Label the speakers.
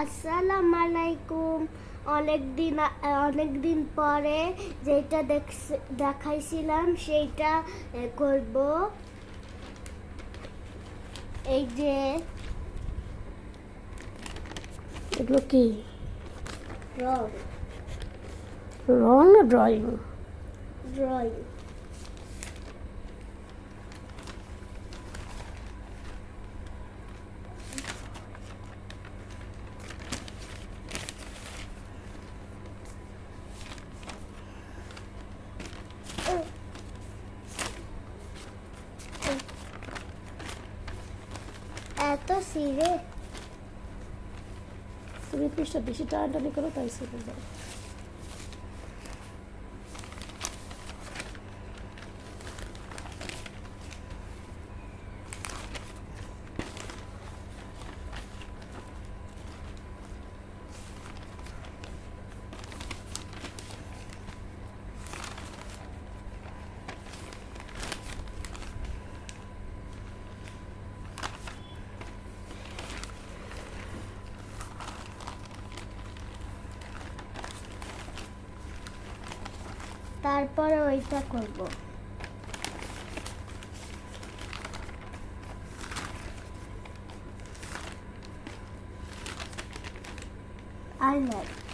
Speaker 1: আসসালামু আলাইকুম। অনেক দিন পরে যেটা দেখাইছিলাম সেইটা করব। এই যে
Speaker 2: এগুলো কি
Speaker 1: রং
Speaker 2: রং না ড্রয়িং?
Speaker 1: ড্রয়িং। এত সিরে
Speaker 2: তুমি পৃষ্ঠা বেশি টানাটানি করো, তাই ছিঁড়ে যায়।
Speaker 1: তারপরে ওইটা করব। I like